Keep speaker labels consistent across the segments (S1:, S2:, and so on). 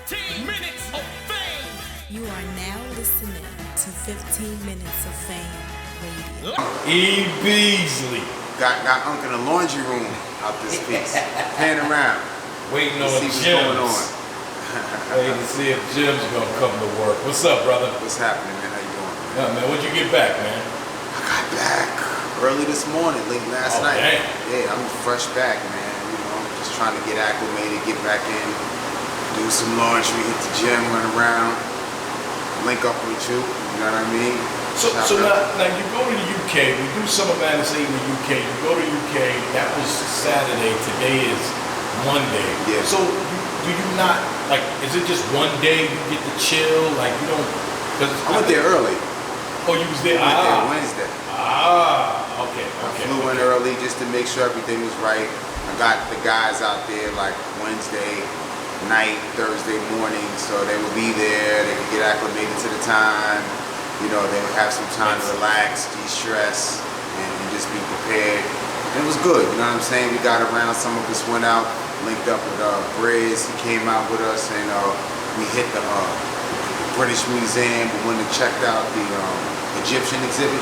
S1: 15 minutes of fame.
S2: You are now listening to 15 Minutes of Fame Radio.
S3: Beasley.
S4: Got Unc in the laundry room out this piece. Pan around.
S3: Waiting on
S4: See what's going on.
S3: Waiting to see if Jim's gonna come to work. What's up, brother?
S4: What's happening, man? How you doing?
S3: Yeah, man, when'd you get back, man?
S4: I got back early this morning, late last night.
S3: Damn.
S4: Yeah, I'm fresh back, man. You know, just trying to get acclimated, get back in, do some laundry, hit the gym, run around, link up with you. You know what I mean?
S3: So now you go to the UK. We do Summer Madness 8 in the UK. You go to the UK. That was Saturday. Today is Monday.
S4: Yeah.
S3: So do you not like? Is it just one day you get to chill? Like you don't? Cause
S4: I went there early.
S3: Oh, you was there.
S4: I went there Wednesday.
S3: Okay.
S4: I flew in early just to make sure everything was right. I got the guys out there like Wednesday night, Thursday morning, so they would be there. They could get acclimated to the time. You know, they would have some time to relax, de-stress, and just be prepared. And it was good, you know what I'm saying? We got around, some of us went out, linked up with Brizz. He came out with us, and we hit the British Museum. We went and checked out the Egyptian exhibit.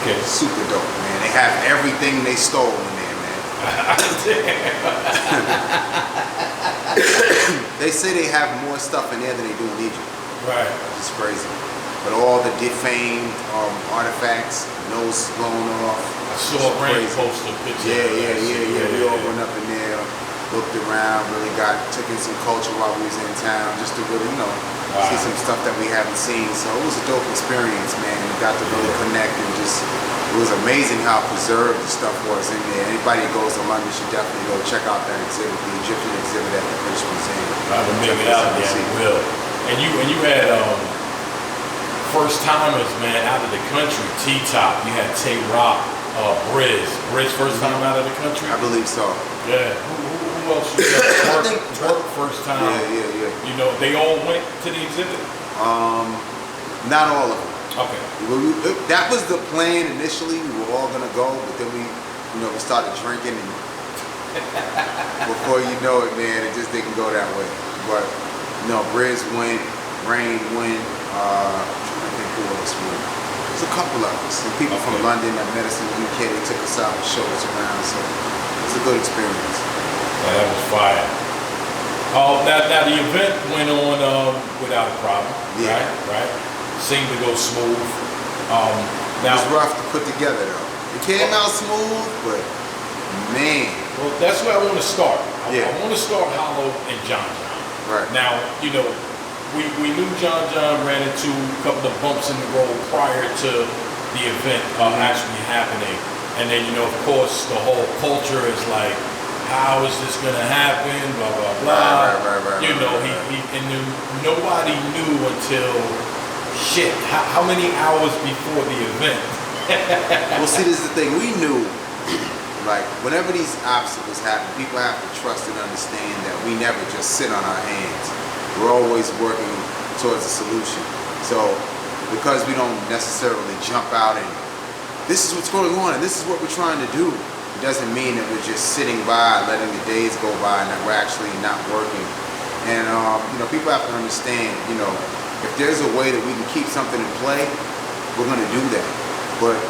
S3: Okay.
S4: Super dope, man. They have everything they stole in there, man. They say they have more stuff in there than they do in Egypt.
S3: Right.
S4: It's crazy. But all the defamed artifacts, nose blown off.
S3: I saw a rain poster picture.
S4: Yeah. We all went up in there, looked around, really took in some culture while we was in town, just to really, see some stuff that we haven't seen. So it was a dope experience, man. We got to really connect and it was amazing how preserved the stuff was in there. Anybody that goes to London should definitely go check out that exhibit, the Egyptian exhibit at the British Museum.
S3: I haven't made it out yet. Will. And you had first timers, man, out of the country. T-Top. You had Tay Rock, Brizz. Brizz first time out of the country.
S4: I believe so.
S3: Yeah. Who else you got? Work first time.
S4: Yeah.
S3: You know, they all went to the exhibit.
S4: Not all of them.
S3: Okay.
S4: That was the plan initially. We were all gonna go, but then we started drinking, and before you know it, man, it just didn't go that way. But Brizz went, Rain went. I think who else went? There's a couple of us. And people from London that met us in the UK. They took us out and showed us around. So it's a good experience.
S3: Yeah, that was fire. Now the event went on without a problem.
S4: Yeah.
S3: Right. Seemed to go smooth.
S4: It was rough to put together though. It came out smooth, but man.
S3: Well, that's where I want to start. I want to start Hollow and John.
S4: Right.
S3: Now, we knew John ran into a couple of bumps in the road prior to the event actually happening. And then, of course, the whole culture is like, how is this going to happen? Blah, blah, blah. Right. Nobody knew until, how many hours before the event?
S4: Well, see, this is the thing. We knew, like, whenever these obstacles happen, people have to trust and understand that we never just sit on our hands. We're always working towards a solution. So, because we don't necessarily jump out and this is what's going on and this is what we're trying to do, it doesn't mean that we're just sitting by, letting the days go by, and that we're actually not working. And people have to understand, if there's a way that we can keep something in play, we're going to do that. But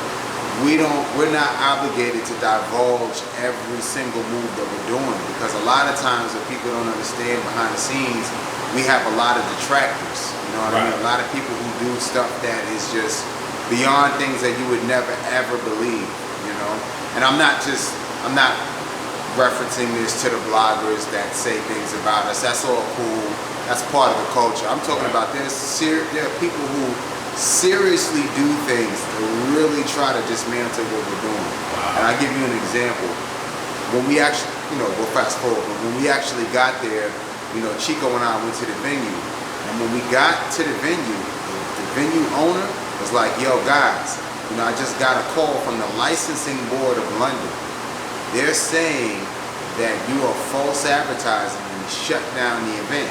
S4: we're not obligated to divulge every single move that we're doing, because a lot of times what people don't understand behind the scenes, we have a lot of detractors. You know what I mean? A lot of people who do stuff that is just beyond things that you would never ever believe. And I'm not referencing this to the bloggers that say things about us. That's all cool. That's part of the culture. I'm talking about there are people who seriously do things to really try to dismantle what we're doing. And I'll give you an example. When we actually, we'll fast forward, but when we actually got there, Chico and I went to the venue. And when we got to the venue, the venue owner was like, yo guys, I just got a call from the licensing board of London. They're saying that you are false advertising and shut down the event.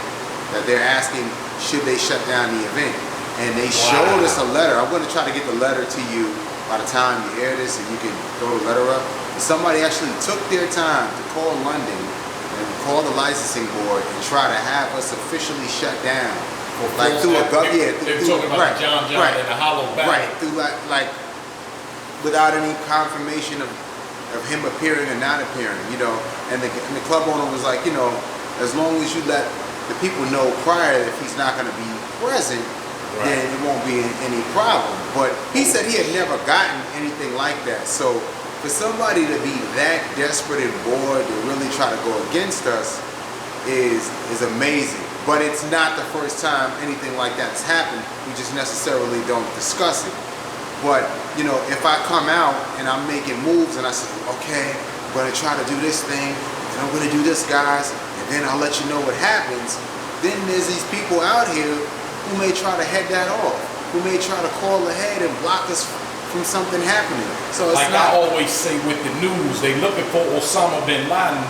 S4: That they're asking, should they shut down the event? And they showed us a letter. I'm going to try to get the letter to you by the time you hear this, and you can throw the letter up. And somebody actually took their time to call London and call the licensing board and try to have us officially shut down.
S3: Like through a they're talking about
S4: right,
S3: the John
S4: right,
S3: and the hollow battle.
S4: Right, through like without any confirmation of him appearing or not appearing, you know. And the club owner was like, you know, as long as you let the people know prior that if he's not going to be present, then it won't be any problem. But he said he had never gotten anything like that. So for somebody to be that desperate and bored to really try to go against us is amazing. But it's not the first time anything like that's happened. We just necessarily don't discuss it. But, you know, if I come out and I'm making moves and I say, okay, I'm going to try to do this thing, and I'm going to do this, guys, and then I'll let you know what happens, then there's these people out here who may try to head that off, who may try to call ahead and block us from something happening. So it's
S3: like I always say with the news, they looking for Osama bin Laden,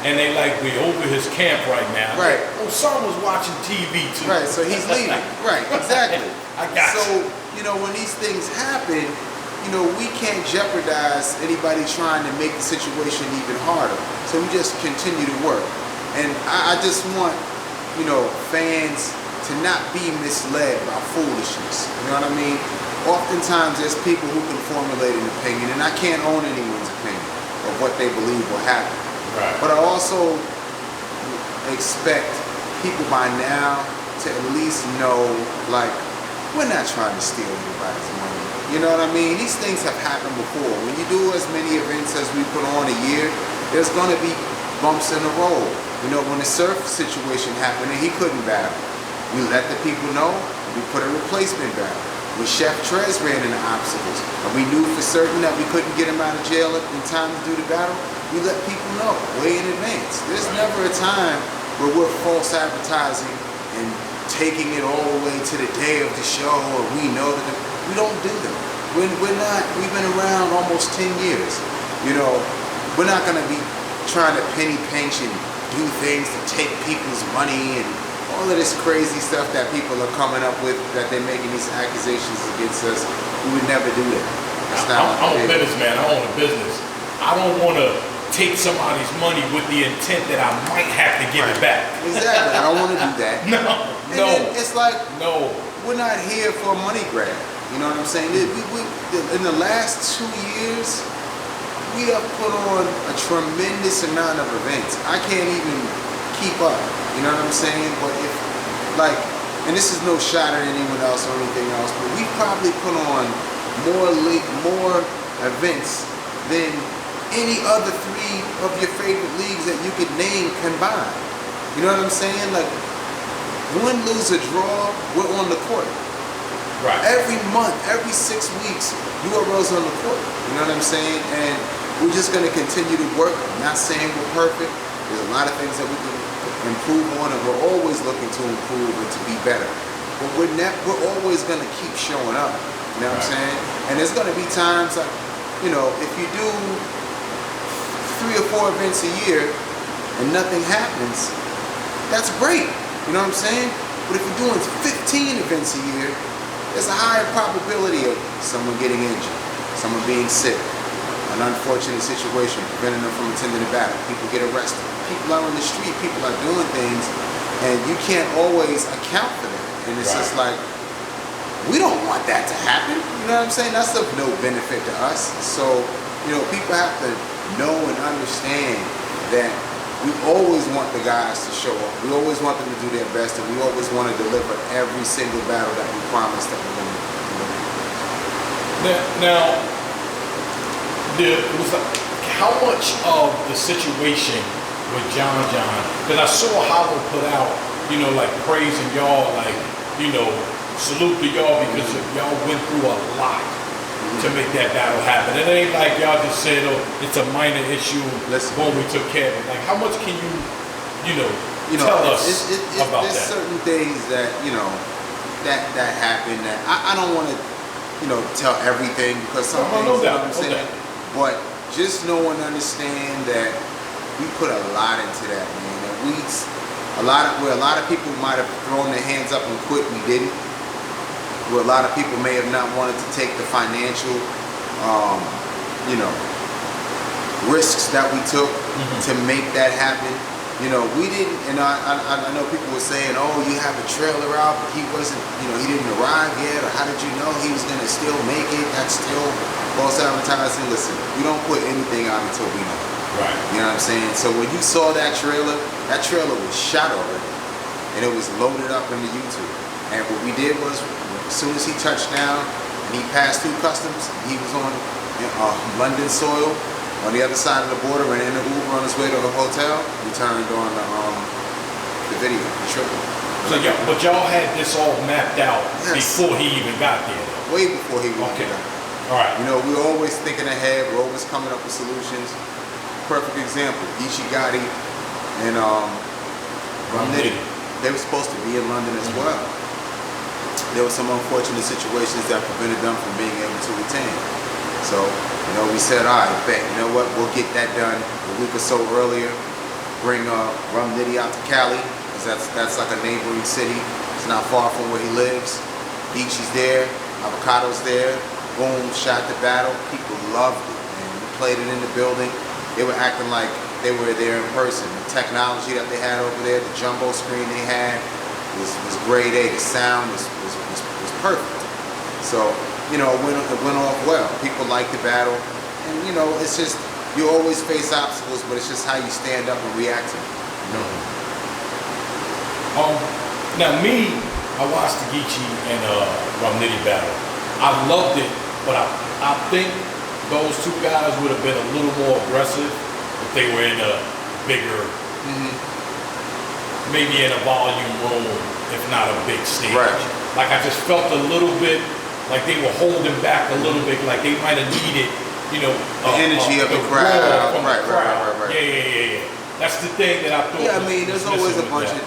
S3: and they like, we're over his camp right now.
S4: Right.
S3: Osama's watching TV too.
S4: Right, so he's leaving. Right, exactly.
S3: I got
S4: you. So, you know, when these things happen, you know, we can't jeopardize anybody trying to make the situation even harder. So we just continue to work. And I just want, you know, fans to not be misled by foolishness. You know what I mean? Oftentimes there's people who can formulate an opinion, and I can't own anyone's opinion of what they believe will happen.
S3: Right.
S4: But I also expect people by now to at least know, like, we're not trying to steal anybody's money. You know what I mean? These things have happened before. When you do as many events as we put on a year, there's going to be bumps in the road. You know, when the surf situation happened and he couldn't battle, we let the people know, and we put a replacement battle. When Chef Trez ran into obstacles, and we knew for certain that we couldn't get him out of jail in time to do the battle, we let people know way in advance. There's never a time where we're false advertising and taking it all the way to the day of the show, or we know that we don't do that. We've been around almost 10 years. You know, we're not gonna be trying to penny pinch and do things to take people's money and all of this crazy stuff that people are coming up with, that they're making these accusations against us. We would never do that.
S3: I'm a businessman, I own a business. I don't wanna take somebody's money with the intent that I might have to give it back.
S4: Exactly, I don't wanna do that.
S3: No.
S4: It's like,
S3: no,
S4: we're not here for a money grab. You know what I'm saying? In the last 2 years, we have put on a tremendous amount of events. I can't even keep up. You know what I'm saying? But if, like, and this is no shot at anyone else or anything else, but we probably put on more events than any other 3 of your favorite leagues that you could name combined. You know what I'm saying? Like, win, lose, or draw, we're on the court.
S3: right.
S4: Every month, every 6 weeks, URL's on the court. You know what I'm saying? And we're just going to continue to work. I'm not saying we're perfect. There's a lot of things that we can improve on, and we're always looking to improve and to be better. But we're always going to keep showing up. You know what I'm saying? And there's going to be times like, you know, if you do 3 or 4 events a year and nothing happens, that's great. You know what I'm saying? But if you're doing 15 events a year, there's a higher probability of someone getting injured, someone being sick, an unfortunate situation preventing them from attending the battle. People get arrested. People out on the street, people are doing things, and you can't always account for that. And it's just like, we don't want that to happen. You know what I'm saying? That's of no benefit to us. So, you know, people have to know and understand that we always want the guys to show up. We always want them to do their best, and we always want to deliver every single battle that we promise that we're going to deliver.
S3: Now, how much of the situation with John, because I saw Hollow put out, you know, like praising y'all, like, you know, salute to y'all because y'all went through a lot to make that battle happen. It ain't like y'all just said, oh, it's a minor issue, boom, we took care of it. Like, how much can you tell us about that?
S4: There's certain things that, you know, that happen that I don't want to, you know, tell everything, because some things, you know what I'm saying? But just know and understand that we put a lot into that, man. And where a lot of people might have thrown their hands up and quit, we didn't. Where a lot of people may have not wanted to take the financial, you know, risks that we took to make that happen, you know, we didn't, and I know people were saying, oh, you have a trailer out, but he wasn't, you know, he didn't arrive yet, or how did you know he was going to still make it? That's still false advertising. Listen, we don't put anything out until we know.
S3: Right.
S4: You know what I'm saying? So when you saw that trailer was shot already, and it was loaded up into YouTube. And what we did was, as soon as he touched down, and he passed through customs, he was on London soil, on the other side of the border, and in the Uber on his way to the hotel, we turned on the video, the trailer.
S3: So but y'all had this all mapped out before he even got there.
S4: Way before he even got there.
S3: All right.
S4: You know, we're always thinking ahead. We're always coming up with solutions. Perfect example, Jjdd and Rum Nitty. They were supposed to be in London as well. There were some unfortunate situations that prevented them from being able to retain. So, you know, we said, all right, bet, you know what, we'll get that done a week or so earlier. Bring Rum Nitty out to Cali, because that's like a neighboring city. It's not far from where he lives. Geechee's there, Avocado's there. Boom, shot the battle. People loved it, and we played it in the building. They were acting like they were there in person. The technology that they had over there, the jumbo screen they had was grade A. The sound was perfect. So, you know, it went off well. People liked the battle. And, you know, it's just, you always face obstacles, but it's just how you stand up and react to them. You know?
S3: Now me, I watched the Geechee and Rum Nitty battle. I loved it, but I think those two guys would have been a little more aggressive if they were in a bigger, maybe in a volume room, if not a big stage.
S4: Right.
S3: Like I just felt a little bit like they were holding back a little bit, like they might have needed, you know,
S4: the energy of the crowd. Right.
S3: Yeah. That's the thing that I thought.
S4: Yeah, I mean, there's always a bunch of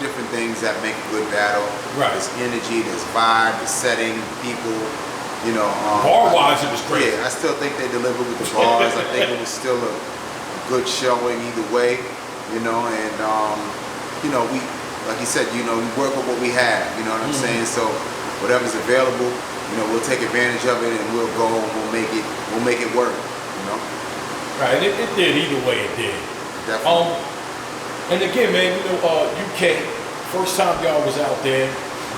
S4: different things that make a good battle.
S3: Right.
S4: There's energy, there's vibe, the setting, people. You know,
S3: bar-wise, it was great.
S4: Yeah, I still think they delivered with the bars. I think it was still a good showing either way. You know, and you know, we, like you said, you know, we work with what we have. You know what I'm saying? So whatever's available, you know, we'll take advantage of it, and we'll go and we'll make it work. You know.
S3: Right. And it did either way. It did.
S4: Definitely.
S3: And again, man, you know, UK, first time y'all was out there,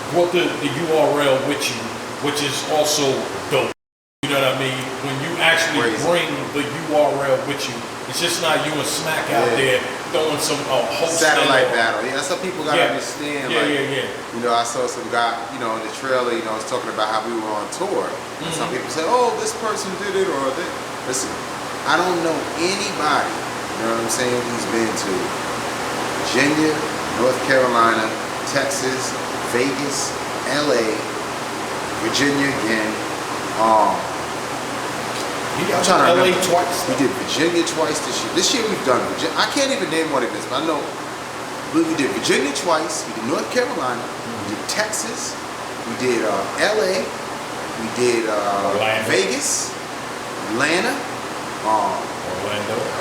S3: brought the URL with you, which is also dope. You know what I mean? When you actually bring the URL with you, it's just not you and Smack out there throwing some host
S4: satellite battle. Yeah, that's what people gotta understand.
S3: Yeah.
S4: You know, I saw some guy, you know, in the trailer, you know, was talking about how we were on tour. And some people say, oh, this person did it, or this. Listen, I don't know anybody, you know what I'm saying, who's been to Virginia, North Carolina, Texas, Vegas, LA, Virginia again. I'm trying to
S3: LA
S4: remember.
S3: twice.
S4: We did Virginia twice this year. This year we've done Virginia. I can't even name what it is, but I know we did Virginia twice. We did North Carolina. We did Texas. We did LA. We did Vegas, Atlanta,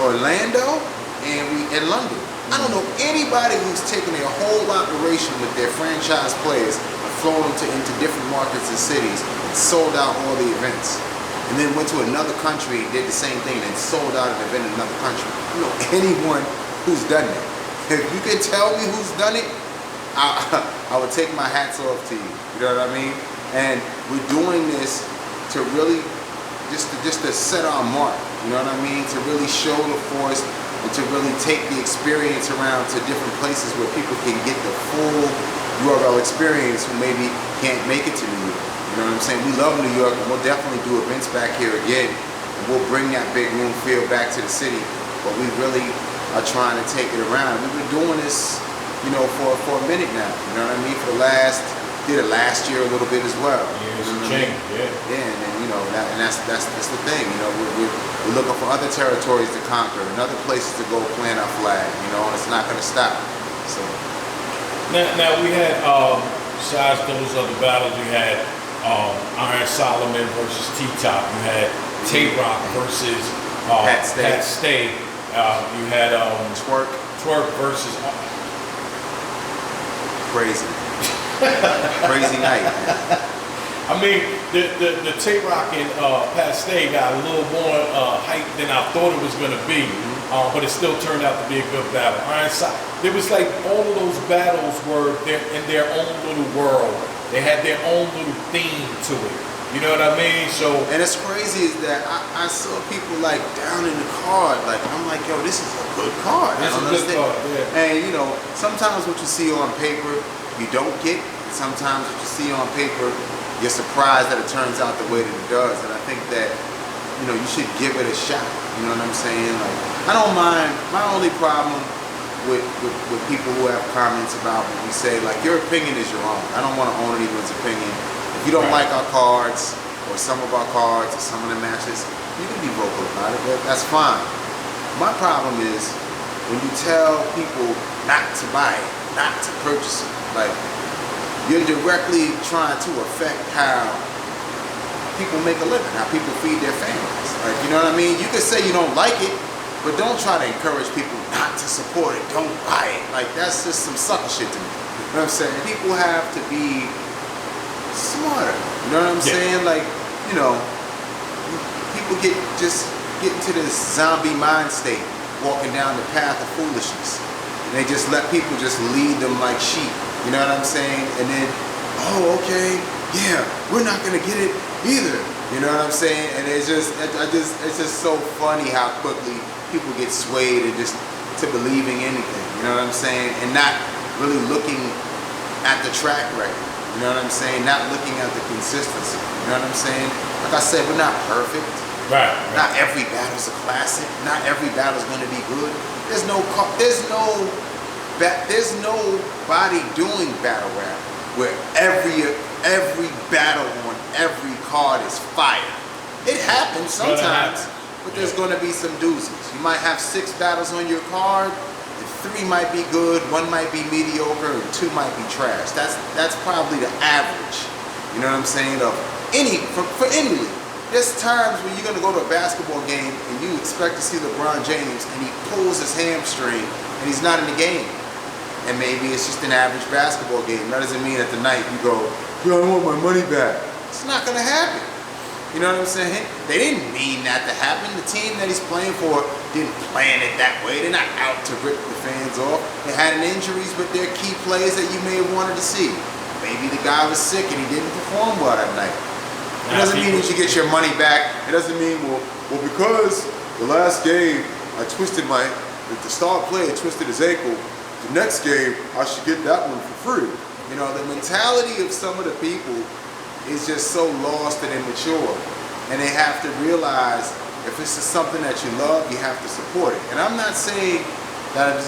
S4: Orlando, and London. I don't know anybody who's taken their whole operation with their franchise players and flown them into different markets and cities and sold out all the events. And then went to another country and did the same thing and sold out an event in another country. I don't know anyone who's done that. If you can tell me who's done it, I would take my hats off to you. You know what I mean? And we're doing this to really, just to set our mark. You know what I mean? To really show the force and to really take the experience around to different places where people can get the full URL experience who maybe can't make it to New York. You know what I'm saying? We love New York, and we'll definitely do events back here again. And we'll bring that big room feel back to the city. But we really are trying to take it around. We've been doing this, you know, for a minute now. You know what I mean? Did it last year a little bit as well. Yeah, and then, you know, that's the thing. You know, we're looking for other territories to conquer and other places to go plant our flag. You know, and it's not going to stop. So
S3: now we had besides those other battles, we had Iron Solomon versus T-Top. You had Tay-Rock versus Pat Stay. You had Twerk versus
S4: Crazy night, man.
S3: I mean, the Tay-Rock and Pat Stay got a little more hype than I thought it was going to be. but it still turned out to be a good battle. Iron Side, there was like all of those battles were in their own little world. They had their own little theme to it. You know what I mean? So,
S4: and it's crazy is that I saw people like down in the card. Like I'm like, yo, this is a good card.
S3: This is a good card, yeah.
S4: And you know, sometimes what you see on paper, you don't get. Sometimes what you see on paper, you're surprised that it turns out the way that it does. And I think that, you know, you should give it a shot. You know what I'm saying? Like, I don't mind. My only problem with people who have comments about when we say, like, your opinion is your own. I don't want to own anyone's opinion. If you don't like our cards, or some of our cards, or some of the matches, you can be vocal about it, but that's fine. My problem is when you tell people not to buy it, not to purchase it. Like, you're directly trying to affect how people make a living, how people feed their families. Like, you know what I mean? You could say you don't like it, but don't try to encourage people not to support it. Don't buy it. Like, that's just some sucker shit to me. You know what I'm saying? People have to be smarter. You know what I'm saying? Like, you know, people get into this zombie mind state, walking down the path of foolishness. And they just let people just lead them like sheep. You know what I'm saying? And then, oh, okay, yeah, we're not gonna get it either. You know what I'm saying? And it's just so funny how quickly people get swayed and just to believing anything. You know what I'm saying? And not really looking at the track record. You know what I'm saying? Not looking at the consistency. You know what I'm saying? Like I said, we're not perfect.
S3: Right.
S4: Not every battle's a classic. Not every battle's going to be good. There's nobody doing battle rap where every battle on every card is fire. It happens sometimes, but there's going to be some doozies. You might have 6 battles on your card. 3 might be good, 1 might be mediocre, and 2 might be trash. That's probably the average. You know what I'm saying? Of for any league. There's times when you're gonna go to a basketball game and you expect to see LeBron James and he pulls his hamstring and he's not in the game. And maybe it's just an average basketball game. That doesn't mean at the night you go, yo, I want my money back. It's not gonna happen. You know what I'm saying? They didn't mean that to happen. The team that he's playing for didn't plan it that way. They're not out to rip the fans off. They had injuries, but they're key plays that you may have wanted to see. Maybe the guy was sick and he didn't perform well that night. It doesn't mean you should get your money back. It doesn't mean, well, because the last game I twisted the star player twisted his ankle, the next game I should get that one for free. You know, the mentality of some of the people is just so lost and immature, and they have to realize if this is something that you love, you have to support it. And I'm not saying that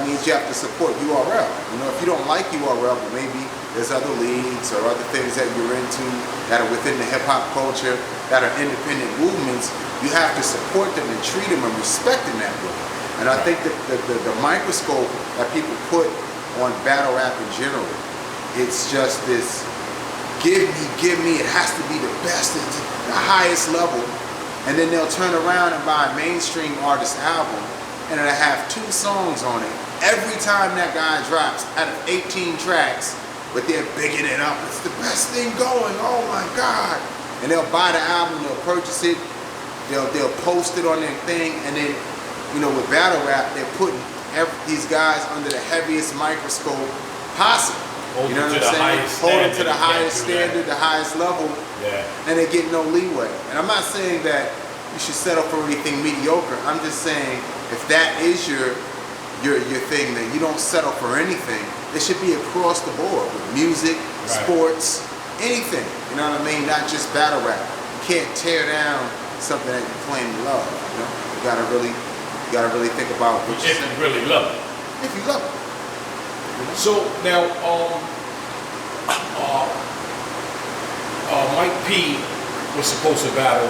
S4: means you have to support URL. You know, if you don't like URL, but maybe there's other leagues or other things that you're into that are within the hip-hop culture, that are independent movements, you have to support them and treat them and respect them that way. And I think that the microscope that people put on battle rap in general, it's just this give me, it has to be the best at the highest level. And then they'll turn around and buy a mainstream artist album and it'll have 2 songs on it every time that guy drops out of 18 tracks, but they're bigging it up. It's the best thing going, oh my God. And they'll buy the album, they'll purchase it, they'll post it on their thing, and then, you know, with battle rap, they're putting these guys under the heaviest microscope possible. You know what I'm saying? Hold them to the highest standard, the highest level, and they get no leeway. And I'm not saying that you should settle for anything mediocre. I'm just saying if that is your thing, that you don't settle for anything. It should be across the board with music, sports, anything. You know what I mean? Not just battle rap. You can't tear down something that you claim to love. You know, you gotta really think about what you
S3: really love it.
S4: If you love it.
S3: So now, Mike P was supposed to battle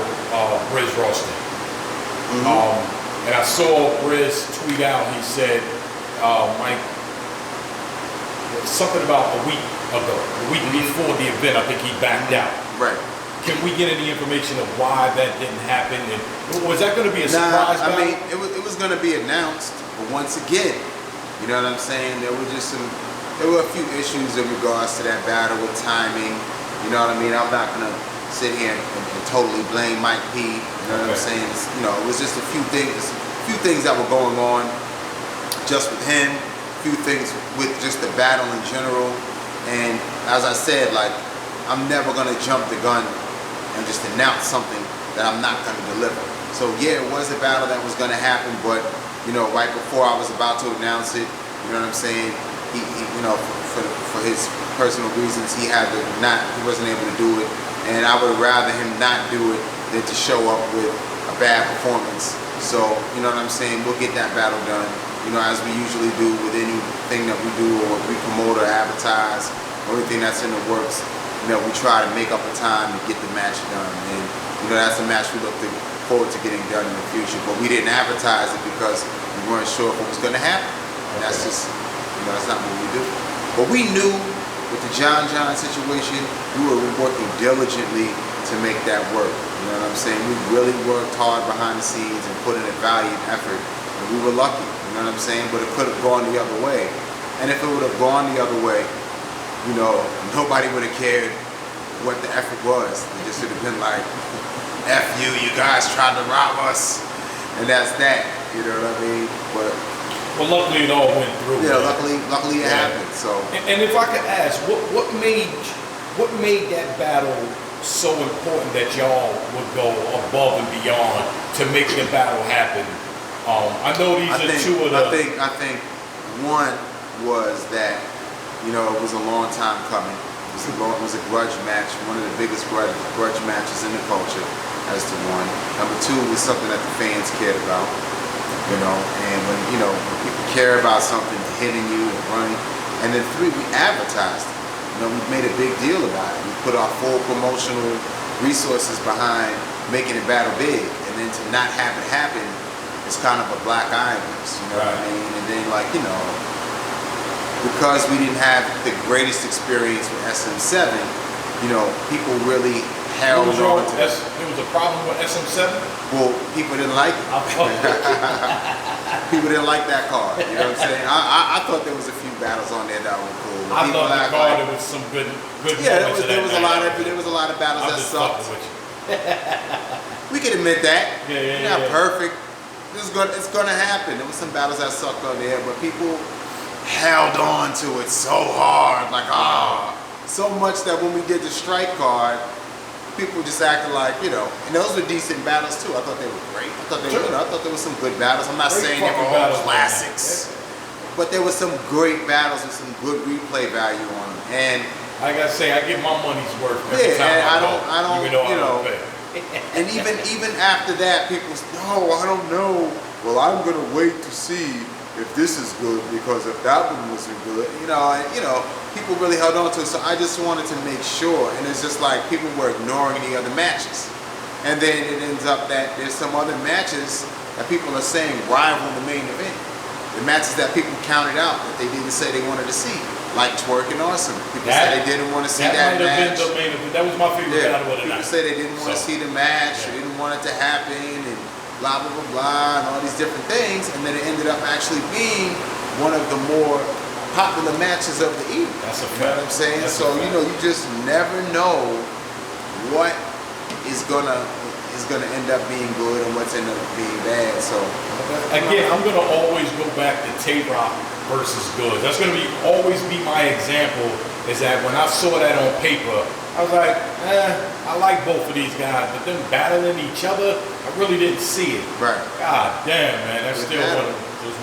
S3: Brizz Roston. And I saw Brizz tweet out, he said, Mike, something about a week before the event, I think he backed out.
S4: Right.
S3: Can we get any information of why that didn't happen? And was that going to be a surprise?
S4: I mean, it was going to be announced, but once again, you know what I'm saying? There were a few issues in regards to that battle with timing. You know what I mean? I'm not gonna sit here and totally blame Mike P. You know what I'm saying? It was just a few things, a few things that were going on just with him, a few things with just the battle in general. And as I said, like, I'm never gonna jump the gun and just announce something that I'm not gonna deliver. So yeah, it was a battle that was gonna happen, but you know, right before I was about to announce it, you know what I'm saying? He you know, for his personal reasons, he wasn't able to do it, and I would rather him not do it than to show up with a bad performance. So you know what I'm saying? We'll get that battle done, you know, as we usually do with anything that we do or we promote or advertise or anything that's in the works. You know, we try to make up a time to get the match done, and you know, that's a match we look forward to getting done in the future. But we didn't advertise it because we weren't sure if it was going to happen. And that's just, you know, that's not what we do. But we knew with the John situation, we were working diligently to make that work. You know what I'm saying? We really worked hard behind the scenes and put in a valiant effort, and we were lucky. You know what I'm saying? But it could have gone the other way. And if it would have gone the other way, you know, nobody would have cared what the effort was. It just would have been like, F you, you guys tried to rob us, and that's that. You know what I mean? But
S3: well, luckily it all went through.
S4: Yeah, luckily it happened. So,
S3: and if I could ask, what made that battle so important that y'all would go above and beyond to make the battle happen? I know these are two of the.
S4: I think one was that, you know, it was a long time coming. It was a grudge match, one of the biggest grudge matches in the culture, as to one. Number two was something that the fans cared about, you know, and when, you know, when people care about something, hitting you and running. And then three, we advertised it. You know, we made a big deal about it. We put our full promotional resources behind making the battle big, and then to not have it happen is kind of a black eye on us, you know what I mean? And then, like, you know, because we didn't have the greatest experience with SM7, you know, people really held on to it.
S3: There was a problem with SM7?
S4: Well, people didn't like it. People didn't like that card, you know what I'm saying? I thought there was a few battles on there that were cool.
S3: I thought the card, there was some good
S4: yeah, there was a lot of battles that sucked. We can admit that.
S3: Yeah.
S4: Not perfect. It's gonna happen. There was some battles that sucked on there, but people held on to it so hard, like, so much that when we did the strike card, people just acted like, you know, and those were decent battles too. I thought they were great. I thought there were some good battles. I'm not saying they were all classics, but there was some great battles with some good replay value on them. And
S3: like I say, I get my money's worth
S4: yeah,
S3: every time
S4: I don't,
S3: even though
S4: you know.
S3: I don't pay.
S4: And even after that, people say, no, I don't know. Well, I'm gonna wait to see if this is good, because if that one wasn't good, you know, and, you know, people really held on to it. So I just wanted to make sure, and it's just like people were ignoring the other matches, and then it ends up that there's some other matches that people are saying rival the main event. The matches that people counted out that they didn't say they wanted to see, like Twerk and Awesome. People said they didn't want to see that match.
S3: Been the main event. That was my favorite battle of the night.
S4: People say they didn't want to see the match, or didn't want it to happen, and blah, blah, blah, blah, and all these different things, and then it ended up actually being one of the more popular matches of the evening.
S3: That's a fact.
S4: You know what I'm saying?
S3: That's
S4: so, you know, you just never know what is gonna end up being good and what's end up being bad. So
S3: again, I'm gonna always go back to Tay-Rock versus Goods. That's gonna always be my example, is that when I saw that on paper, I was like, I like both of these guys, but them battling each other, I really didn't see it.
S4: Right.
S3: God damn, man, that's still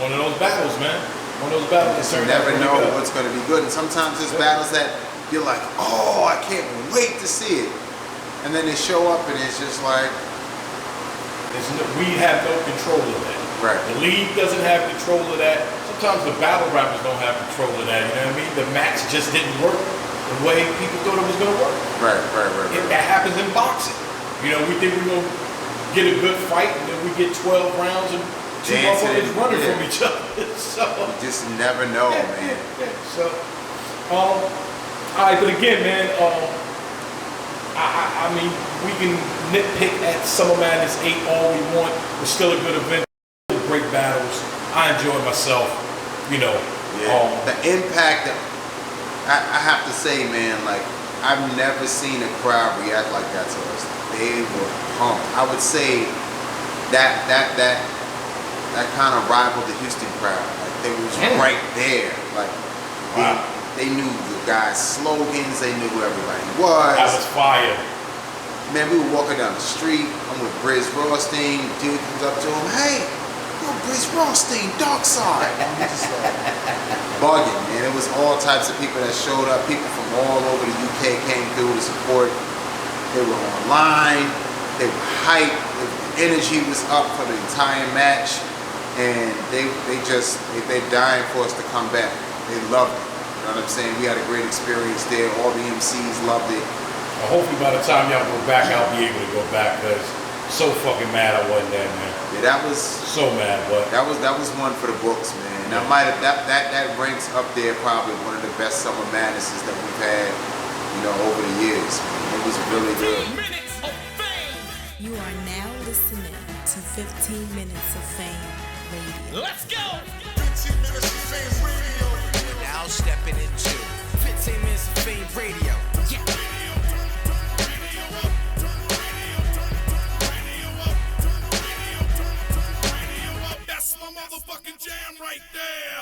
S3: one of those battles, man. One of those battles.
S4: You never know what's going to be good, and sometimes there's battles that you're like, oh, I can't wait to see it, and then they show up and it's just like,
S3: we have no control of that.
S4: Right.
S3: The league doesn't have control of that. Sometimes the battle rappers don't have control of that. You know what I mean? The match just didn't work the way people thought it was going to work.
S4: Right.
S3: That happens in boxing. You know, we think we're going to get a good fight, and then we get 12 rounds and two motherfuckers running from each other. So
S4: you just never know, man.
S3: So, all right, but again, man, I mean, we can nitpick at Summer Madness 8 all we want. It's still a good event. Great battles. I enjoyed myself. You know.
S4: The impact that I have to say, man, like, I've never seen a crowd react like that to us. They were pumped. I would say that that kind of rivaled the Houston crowd. Like they was right there. Like they knew the guys' slogans. They knew who everybody was.
S3: That was fire.
S4: Man, we were walking down the street. I'm with Brizz Rothstein. Dude comes up to him. Hey, yo, Brizz Rothstein, Dark Side. I'm just like bugging, man. It was all types of people that showed up. People from all over the UK came through to support. They were online. They were hyped. The energy was up for the entire match, and they're dying for us to come back. They loved it. You know what I'm saying? We had a great experience there. All the MCs loved it.
S3: Well, hopefully by the time y'all go back, I'll be able to go back, because so fucking mad I wasn't there, man.
S4: Yeah, that was
S3: so mad, but
S4: that was one for the books, man.
S3: Yeah.
S4: That ranks up there probably one of the best summer madnesses that we've had, over the years. Man. It was really good.
S1: Minutes of fame.
S2: You are now listening to 15 Minutes of Fame Radio.
S1: Let's go.
S5: 15 minutes of fame radio. Now stepping into 15 minutes of fame radio. Yeah.
S1: That's my motherfucking jam right there.